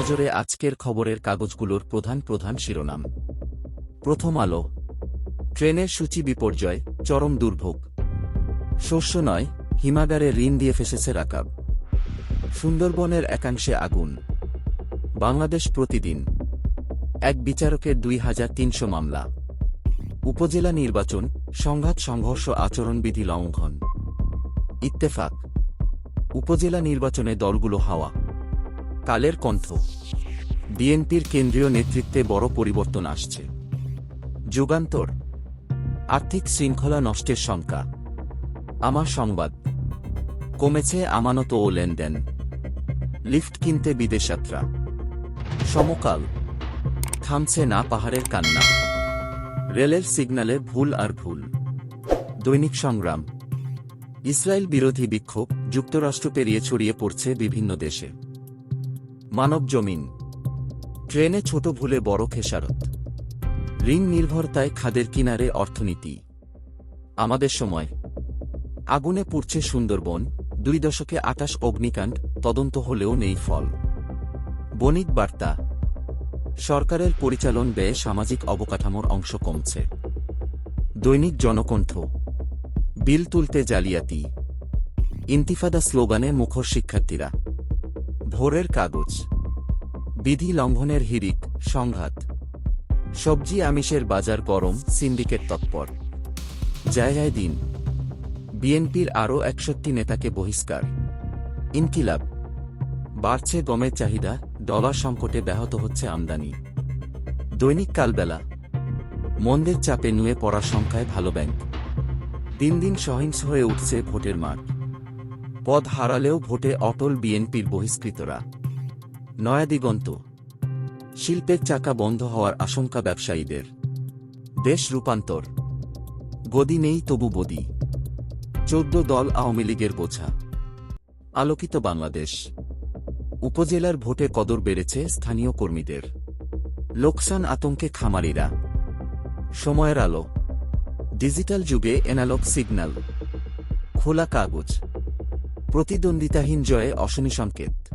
নজরে আজকের খবরের কাগজগুলোর প্রধান প্রধান শিরোনাম। প্রথম আলো। ট্রেনের সূচি বিপর্যয়, চরম দুর্ভোগ। শস্য নয়, হিমাগারে ঋণ দিয়ে ফেসেছে রাকাব। সুন্দরবনের একাংশে আগুন। বাংলাদেশ প্রতিদিন। এক বিচারকের ২৩০০ মামলা। উপজেলা নির্বাচন, সংঘাত সংঘর্ষ আচরণবিধি লঙ্ঘন। ইত্তেফাক। উপজেলা নির্বাচনে দলগুলো হাওয়া। কালের কণ্ঠ। বিএনপির কেন্দ্রীয় নেতৃত্বে বড় পরিবর্তন আসছে। যুগান্তর। আর্থিক শৃঙ্খলা নষ্টের শঙ্কা। আমার সংবাদ। কমেছে আমানত ও লেনদেন। লিফট কিনতে বিদেশ যাত্রা। সমকাল। থামছে না পাহাড়ের কান্না। রেলের সিগন্যালে ভুল আর ভুল। দৈনিক সংগ্রাম। ইসরায়েল বিরোধী বিক্ষোভ যুক্তরাষ্ট্র পেরিয়ে ছড়িয়ে পড়ছে বিভিন্ন দেশে। মানব জমিন। ট্রেনে ছোট ভুলে বড় খেসারত। ঋণ নির্ভরতায় খাদের কিনারে অর্থনীতি। আমাদের সময়। আগুনে পুড়ছে সুন্দরবন, ২ দশকে ২৮ অগ্নিকাণ্ড, তদন্ত হলেও নেই ফল। বণিক বার্তা। সরকারের পরিচালন ব্যয়ে সামাজিক অবকাঠামোর অংশ কমছে। দৈনিক জনকণ্ঠ। বিল তুলতে জালিয়াতি। ইন্তিফাদা স্লোগানে মুখর শিক্ষার্থীরা। ভোরের কাগজ। বিধি লঙ্ঘনের হিড়িক, সংঘাত। সবজি আমিষের বাজার গরম, সিন্ডিকেট তৎপর। জায়গায় দিন। বিএনপির আরও ৬১ নেতাকে বহিষ্কার। ইনকিলাব। বাড়ছে গমের চাহিদা, ডলার সংকটে ব্যাহত হচ্ছে আমদানি। দৈনিক কালবেলা। মন্দের চাপে নুয়ে পড়ার সংখ্যায় ভালো ব্যাংক। দিন দিন সহিংস হয়ে উঠছে ভোটের মাঠ। পদ হারালেও ভোটে অটল বিএনপির বহিষ্কৃতরা। নয়াদিগন্ত। শিল্পের চাকা বন্ধ হওয়ার আশঙ্কা ব্যবসায়ীদের। দেশ রূপান্তর। গদি নেই তবু বদি। ১৪ দল আওয়ামী লীগের বোঝা। আলোকিত বাংলাদেশ। উপজেলার ভোটে কদর বেড়েছে স্থানীয় কর্মীদের। লোকসান আতঙ্কে খামারিরা। সময়ের আলো। ডিজিটাল যুগে এনালগ সিগন্যাল। খোলা কাগজ। প্রতিদ্বন্দ্বিতাহীন জয়ে অশনি সংকেত।